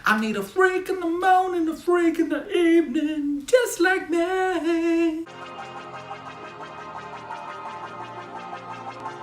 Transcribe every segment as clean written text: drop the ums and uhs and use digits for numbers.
I need a freak in the morning, a freak in the evening, just like me.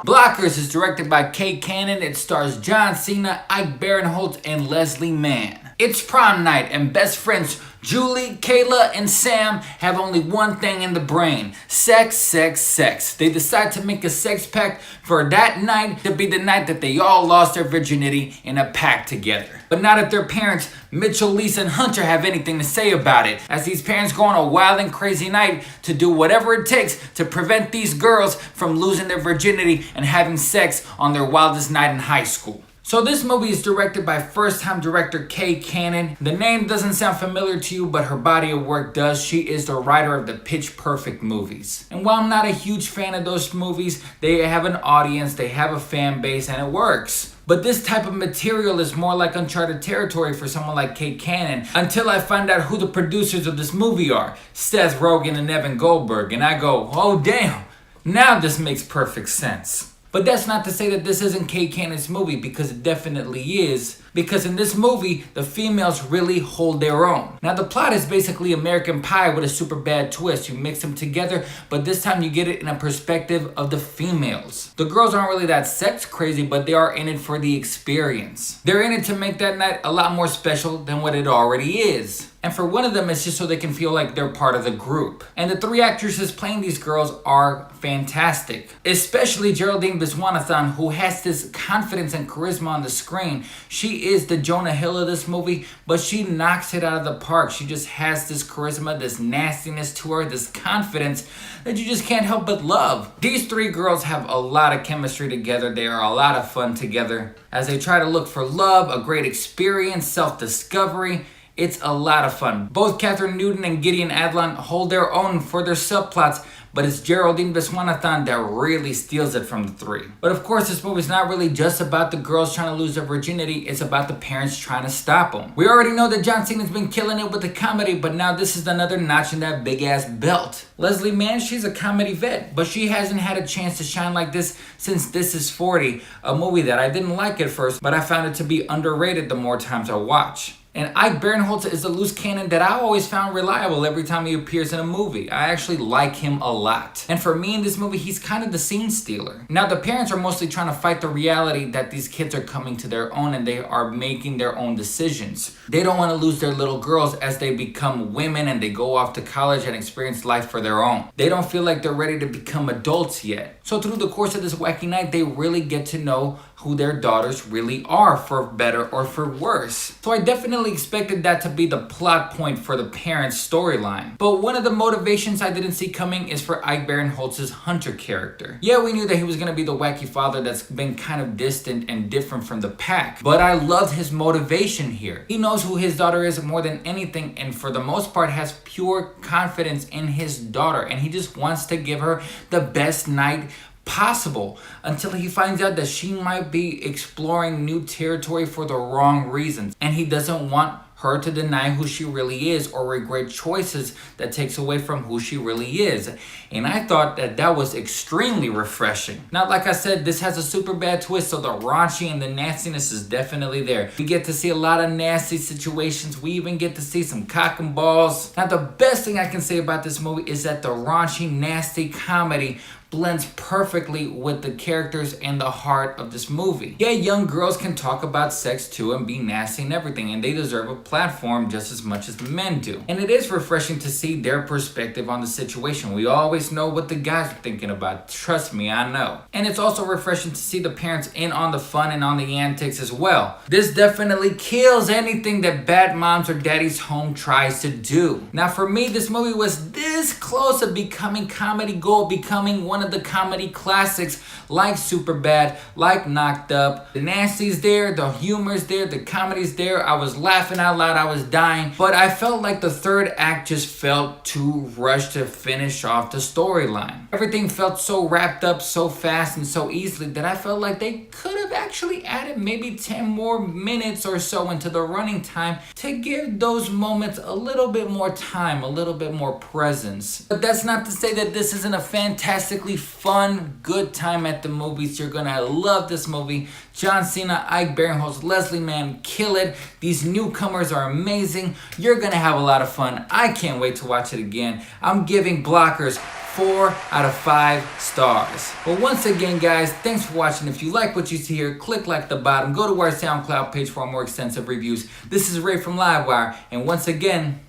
Blockers is directed by Kay Cannon. It stars John Cena, Ike Barinholtz, and Leslie Mann. It's prom night and best friends Julie, Kayla, and Sam have only one thing in the brain: sex, sex, sex. They decide to make a sex pact for that night to be the night that they all lost their virginity in a pact together. But now that their parents, Mitchell, Lisa, and Hunter, have anything to say about it, as these parents go on a wild and crazy night to do whatever it takes to prevent these girls from losing their virginity and having sex on their wildest night in high school. So this movie is directed by first-time director Kay Cannon. The name doesn't sound familiar to you, but her body of work does. She is the writer of the Pitch Perfect movies. And while I'm not a huge fan of those movies, they have an audience, they have a fan base, and it works. But this type of material is more like uncharted territory for someone like Kay Cannon until I find out who the producers of this movie are, Seth Rogen and Evan Goldberg, and I go, oh damn, now this makes perfect sense. But that's not to say that this isn't Kay Cannon's movie, because it definitely is. Because in this movie, the females really hold their own. Now the plot is basically American Pie with a super bad twist. You mix them together, but this time you get it in a perspective of the females. The girls aren't really that sex crazy, but they are in it for the experience. They're in it to make that night a lot more special than what it already is. And for one of them, it's just so they can feel like they're part of the group. And the three actresses playing these girls are fantastic. Especially Geraldine Viswanathan, who has this confidence and charisma on the screen. She is the Jonah Hill of this movie, but she knocks it out of the park. She just has this charisma, this nastiness to her, this confidence that you just can't help but love. These three girls have a lot of chemistry together. They are a lot of fun together as they try to look for love, a great experience, self-discovery. It's a lot of fun. Both Catherine Newton and Gideon Adlon hold their own for their subplots, but it's Geraldine Viswanathan that really steals it from the three. But of course, this movie's not really just about the girls trying to lose their virginity, it's about the parents trying to stop them. We already know that John Cena's been killing it with the comedy, but now this is another notch in that big ass belt. Leslie Mann, she's a comedy vet, but she hasn't had a chance to shine like this since This Is 40, a movie that I didn't like at first, but I found it to be underrated the more times I watch. And Ike Barinholtz is a loose cannon that I always found reliable every time he appears in a movie. I actually like him a lot. And for me in this movie, he's kind of the scene stealer. Now the parents are mostly trying to fight the reality that these kids are coming to their own and they are making their own decisions. They don't want to lose their little girls as they become women and they go off to college and experience life for their own. They don't feel like they're ready to become adults yet. So through the course of this wacky night, they really get to know who their daughters really are, for better or for worse. So I definitely expected that to be the plot point for the parents' storyline. But one of the motivations I didn't see coming is for Ike Barinholtz's Hunter character. Yeah, we knew that he was going to be the wacky father that's been kind of distant and different from the pack, but I loved his motivation here. He knows who his daughter is more than anything, and for the most part has pure confidence in his daughter, and he just wants to give her the best night possible until he finds out that she might be exploring new territory for the wrong reasons, and he doesn't want her to deny who she really is or regret choices that takes away from who she really is. And I thought that that was extremely refreshing. Now, like I said, this has a super bad twist, so the raunchy and the nastiness is definitely there. We get to see a lot of nasty situations. We even get to see some cock and balls. Now, the best thing I can say about this movie is that the raunchy, nasty comedy blends perfectly with the characters and the heart of this movie. Yeah, young girls can talk about sex too and be nasty and everything, and they deserve a platform just as much as the men do. And it is refreshing to see their perspective on the situation. We always know what the guys are thinking about. Trust me, I know. And it's also refreshing to see the parents in on the fun and on the antics as well. This definitely kills anything that Bad Moms or Daddy's Home tries to do. Now for me, this movie was this close to becoming comedy gold, becoming one of the comedy classics like Superbad, like Knocked Up. The nasty's there, the humor's there, the comedy's there. I was laughing out loud, I was dying, but I felt like the third act just felt too rushed to finish off the storyline. Everything felt so wrapped up so fast and so easily that I felt like they could have actually added maybe 10 more minutes or so into the running time to give those moments a little bit more time, a little bit more presence. presence. But that's not to say that this isn't a fantastically fun, good time at the movies. You're gonna love this movie. John Cena, Ike Barinholtz, Leslie Mann kill it. These newcomers are amazing. You're gonna have a lot of fun. I can't wait to watch it again. I'm giving Blockers 4 out of 5 stars. Well, once again, guys, thanks for watching. If you like what you see here, click like at the bottom. Go to our SoundCloud page for more extensive reviews. This is Ray from LiveWire, and once again,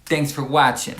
thanks for watching.